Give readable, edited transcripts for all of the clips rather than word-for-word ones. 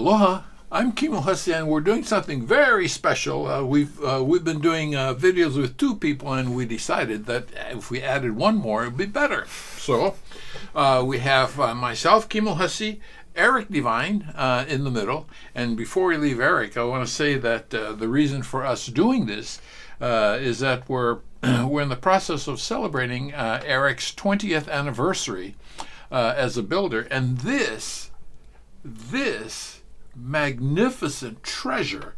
Aloha, I'm Kimo Hussey, and we're doing something very special. We've been doing videos with two people, and we decided that if we added one more, it would be better. So we have myself, Kimo Hussey, Eric DeVine in the middle. And before we leave Eric, I want to say that the reason for us doing this is that we're in the process of celebrating Eric's 20th anniversary as a builder, and this magnificent treasure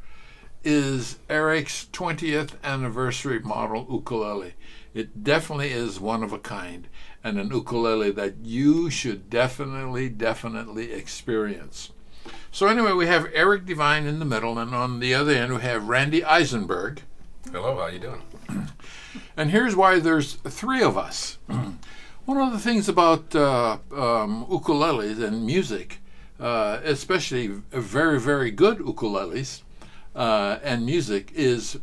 is Eric's 20th anniversary model ukulele. It definitely is one of a kind, and an ukulele that you should definitely experience. So anyway, we have Eric DeVine in the middle, and on the other end we have Randy Eisenberg. Hello, how you doing? And here's why there's three of us. One of the things about ukuleles and music, especially very good ukuleles and music, is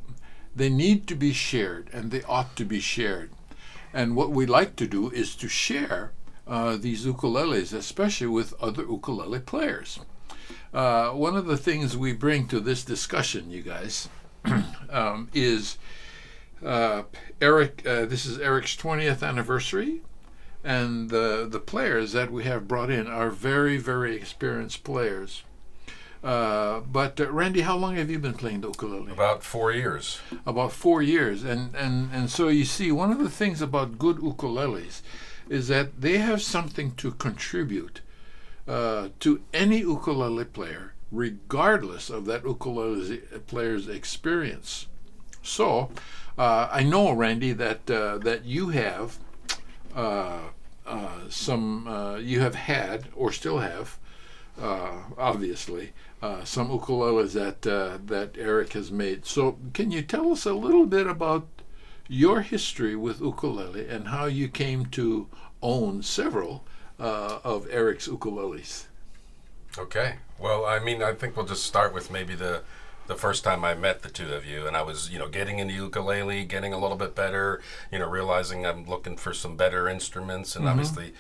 they need to be shared, and they ought to be shared. And what we like to do is to share these ukuleles, especially with other ukulele players. One of the things we bring to this discussion, you guys, is Eric. This is Eric's 20th anniversary. And the players that we have brought in are very experienced players. But Randy, how long have you been playing the ukulele? About 4 years. About 4 years. And so you see, one of the things about good ukuleles is that they have something to contribute to any ukulele player, regardless of that ukulele player's experience. So I know, Randy, that you have you have had, or still have, obviously, some ukuleles that Eric has made. So can you tell us a little bit about your history with ukulele and how you came to own several of Eric's ukuleles? Okay. Well, I mean, I think we'll just start with maybe the first time I met the two of you, and I was, getting into ukulele, getting a little bit better, realizing I'm looking for some better instruments, and obviously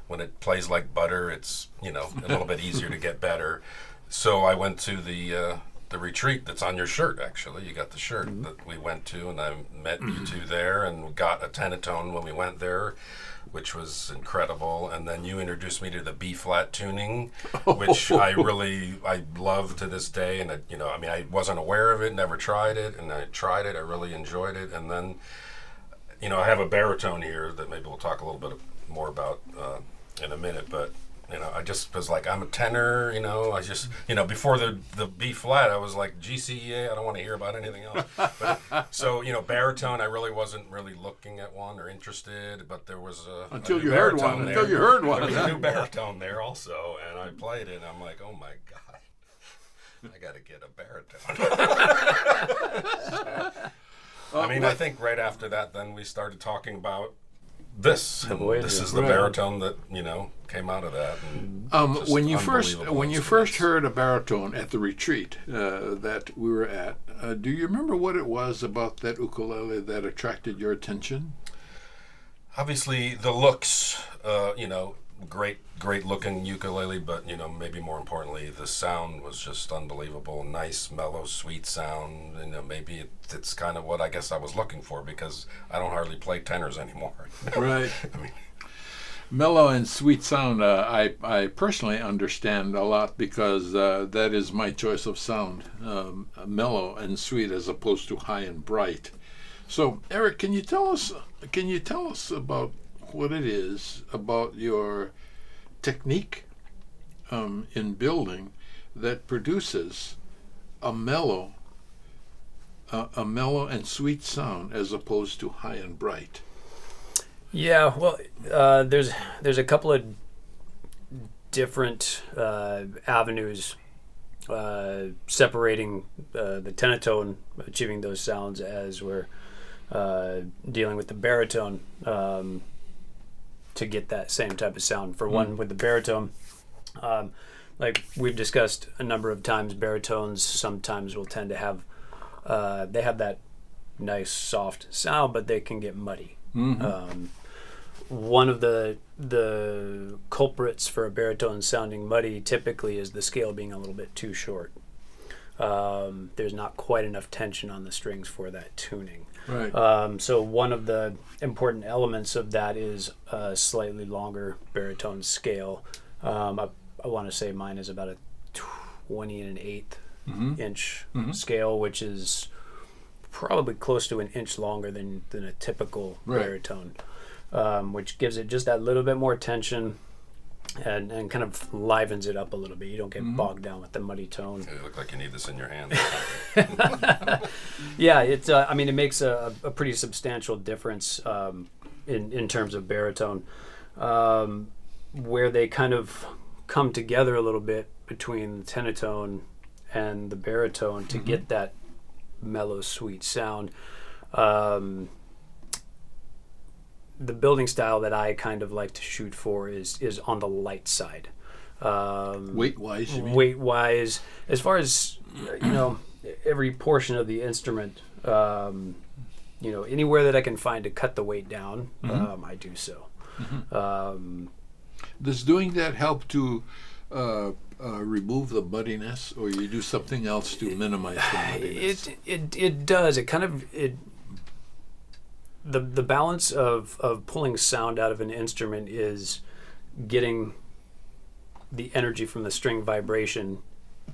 when it plays like butter, it's, a little bit easier to get better. So I went to the retreat that's on your shirt, actually. You got the shirt that we went to, and I met you two there and got a tenatone when we went there, which was incredible. And then you introduced me to the B-flat tuning, which I love to this day. And I wasn't aware of it, never tried it, and I tried it. I really enjoyed it. And then, I have a baritone here that maybe we'll talk a little bit more about in a minute. But I just was like, I'm a tenor. I just, before the B-flat, I was like, GCEA. I don't want to hear about anything else. But, so baritone, I really wasn't really looking at one or interested. But there was until you heard one. There. Until you heard one. There was a new baritone there also, and I played it. And I'm like, oh my god, I got to get a baritone. I think right after that, then we started talking about this. And this is the baritone that came out of that. And when you first heard a baritone at the retreat that we were at, do you remember what it was about that ukulele that attracted your attention? Obviously, the looks. Great looking ukulele, but maybe more importantly, the sound was just unbelievable. Nice, mellow, sweet sound. Maybe it's kind of what I guess I was looking for, because I don't hardly play tenors anymore. Right. Mellow and sweet sound, I personally understand a lot, because that is my choice of sound, mellow and sweet as opposed to high and bright. So, Eric, can you tell us about what it is about your technique in building that produces a mellow and sweet sound as opposed to high and bright? Yeah, well, there's a couple of different avenues separating the tenatone, achieving those sounds, as we're dealing with the baritone to get that same type of sound. For one, with the baritone, like we've discussed a number of times, baritones sometimes will tend to have they have that nice soft sound, but they can get muddy. one of the culprits for a baritone sounding muddy typically is the scale being a little bit too short. There's not quite enough tension on the strings for that tuning. Right. So one of the important elements of that is a slightly longer baritone scale. I want to say mine is about a 20 1/8 inch scale, which is probably close to an inch longer than a typical baritone, which gives it just that little bit more tension and kind of livens it up a little bit. You don't get bogged down with the muddy tone. You look like you need this in your hand. Yeah, it makes a pretty substantial difference in terms of baritone, where they kind of come together a little bit between the tenatone and the baritone to get that mellow, sweet sound. The building style that I kind of like to shoot for is on the light side. Weight-wise, you mean? Weight-wise, as far as every portion of the instrument, anywhere that I can find to cut the weight down, I do so. Does doing that help to remove the muddiness, or you do something else to minimize the muddiness? It does. It kind of the balance of pulling sound out of an instrument is getting the energy from the string vibration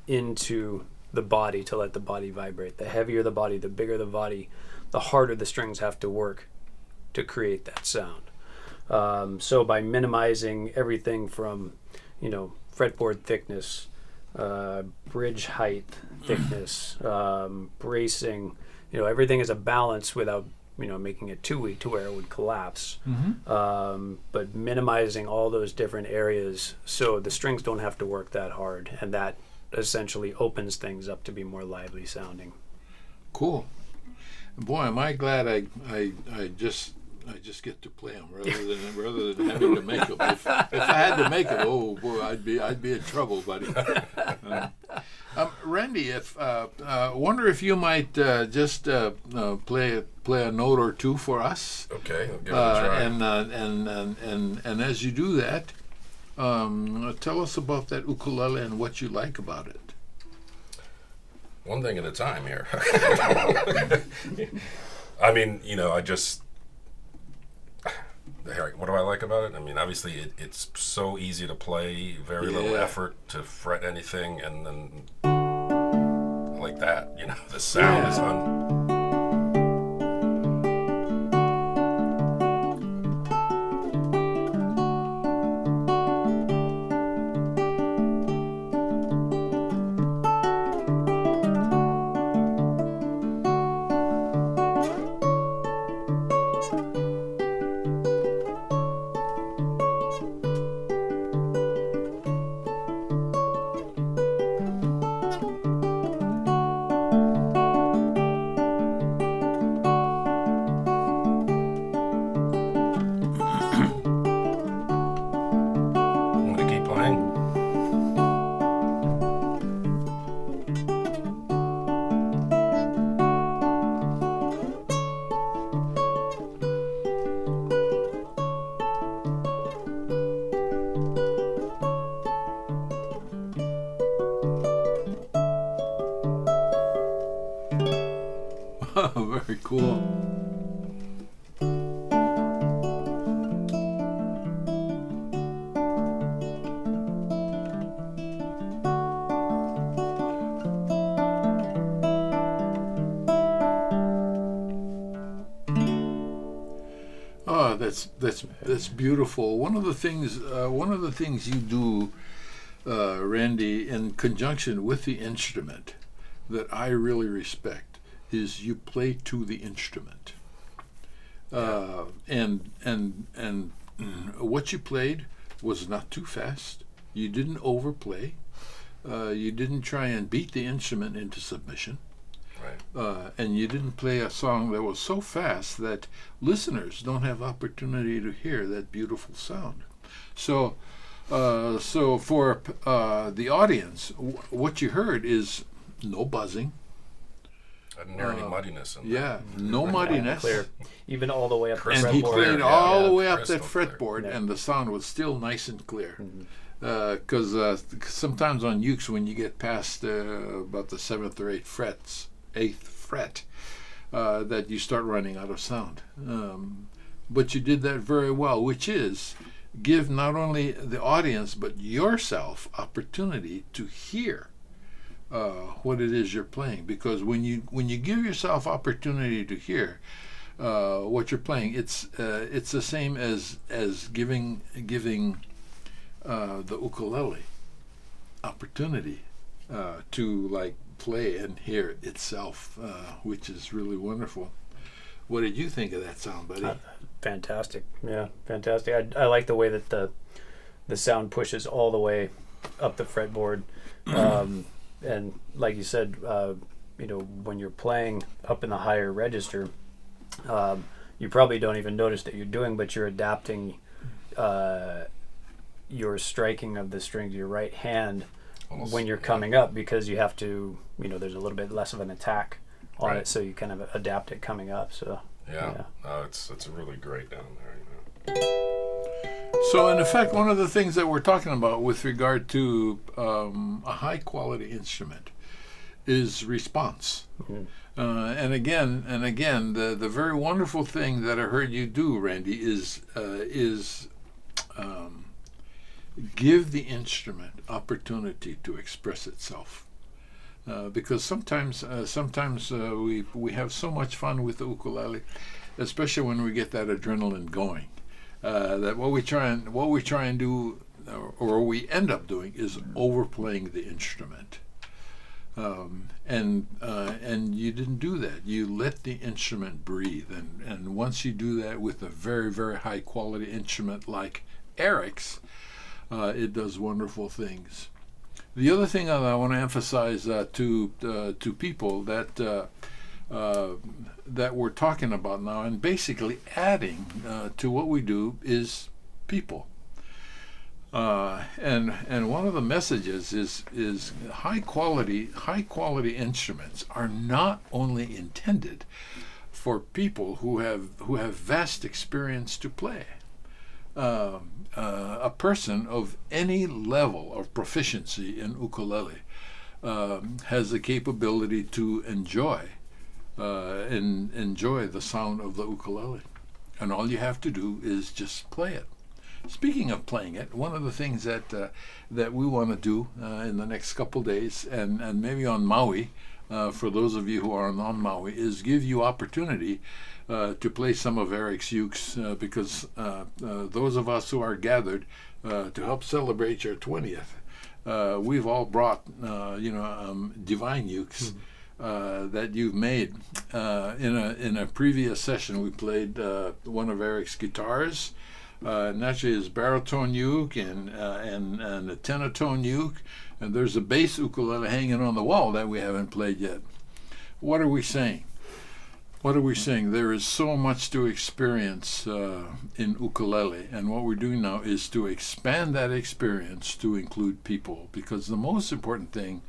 into the body to let the body vibrate. The heavier the body, the bigger the body, the harder the strings have to work to create that sound. So by minimizing everything from, fretboard thickness, bridge height, thickness, bracing, everything is a balance without, making it too weak to where it would collapse. But minimizing all those different areas so the strings don't have to work that hard, and that essentially opens things up to be more lively sounding. Cool. Boy, am I glad I just get to play them rather than having to make them. If I had to make it, oh boy, I'd be in trouble, buddy. Randy, wonder if you might just play a note or two for us. Okay, I'll give it a try. And as you do that, tell us about that ukulele and what you like about it. One thing at a time here. I mean, what do I like about it? I mean, obviously, it's so easy to play, very little effort to fret anything, and then like that, the sound is I'm gonna keep playing. Very cool. Oh, that's beautiful. One of the things you do, Randy, in conjunction with the instrument, that I really respect, is you play to the instrument. And what you played was not too fast. You didn't overplay. You didn't try and beat the instrument into submission. Right. And you didn't play a song that was so fast that listeners don't have opportunity to hear that beautiful sound. So for the audience, what you heard is no buzzing, I didn't hear any muddiness in Yeah, no muddiness. Clear, even all the way up the And fretboard. he played all the way up that crystal clear. fretboard, Yeah. and the sound was still nice and clear. Because sometimes on ukes, when you get past about the seventh or eighth fret, that you start running out of sound. But you did that very well, which is give not only the audience but yourself opportunity to hear what it is you're playing. Because when you give yourself opportunity to hear what you're playing, it's the same as giving the ukulele opportunity to like play and hear itself, which is really wonderful. What did you think of that sound, buddy? Fantastic. Yeah, fantastic. I like the way that the sound pushes all the way up the fretboard. And like you said, when you're playing up in the higher register, you probably don't even notice that you're doing, but you're adapting your striking of the strings, your right hand, Almost, when you're coming up, because you have to, there's a little bit less of an attack on Right. it, so you kind of adapt it coming up. So Yeah. No, it's really great down there. So, in effect, one of the things that we're talking about with regard to a high-quality instrument is response. And again, the very wonderful thing that I heard you do, Randy, is give the instrument opportunity to express itself. Because sometimes we have so much fun with the ukulele, especially when we get that adrenaline going. That what we try and do, or we end up doing, is overplaying the instrument. And you didn't do that. You let the instrument breathe, and once you do that with a very, very high quality instrument like Eric's, it does wonderful things. The other thing that I want to emphasize to people that we're talking about now, and basically adding to what we do, is people. And one of the messages is high quality instruments are not only intended for people who have vast experience to play. A person of any level of proficiency in ukulele has the capability to enjoy the sound of the ukulele, and all you have to do is just play it. Speaking of playing it, one of the things that we want to do in the next couple days, and maybe on Maui, for those of you who are on Maui, is give you opportunity to play some of Eric's ukes, because those of us who are gathered to help celebrate your 20th, we've all brought DeVine ukes that you've made. In a previous session, we played one of Eric's guitars, naturally his baritone uke and a tenor-tone uke, and there's a bass ukulele hanging on the wall that we haven't played yet. What are we saying? There is so much to experience in ukulele, and what we're doing now is to expand that experience to include people, because the most important thing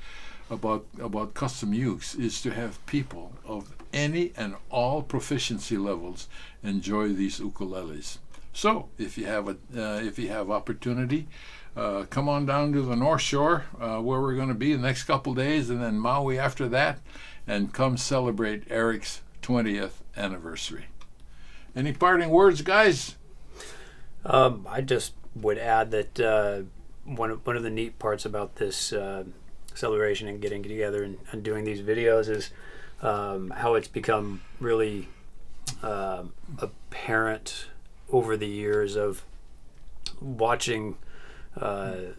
about custom ukes is to have people of any and all proficiency levels enjoy these ukuleles. So if you have opportunity, come on down to the North Shore, where we're going to be the next couple days, and then Maui after that, and come celebrate Eric's 20th anniversary. Any parting words, guys? I just would add that one of the neat parts about this celebration and getting together and doing these videos is how it's become really apparent over the years of watching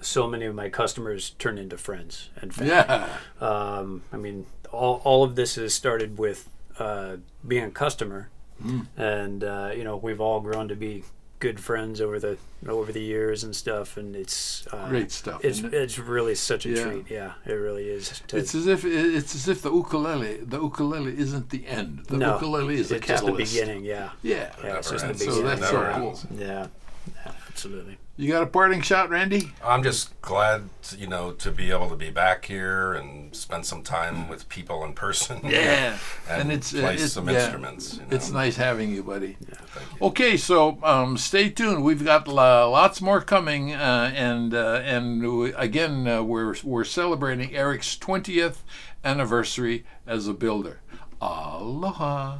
so many of my customers turn into friends and family. Yeah. I mean, all of this has started with being a customer, and we've all grown to be good friends over the years and stuff, and it's great stuff. It's really such a treat. Yeah, it really is. It's as if the ukulele isn't the end. The ukulele is a catalyst. Just the beginning. Yeah. Yeah. It's just the ends. beginning. So that's so cool. Yeah. Absolutely. You got a parting shot, Randy? I'm just glad, to be able to be back here and spend some time with people in person. Yeah. and play some instruments. It's nice having you, buddy. Yeah, thank you. Okay, so stay tuned. We've got lots more coming, again, we're celebrating Eric's 20th anniversary as a builder. Aloha.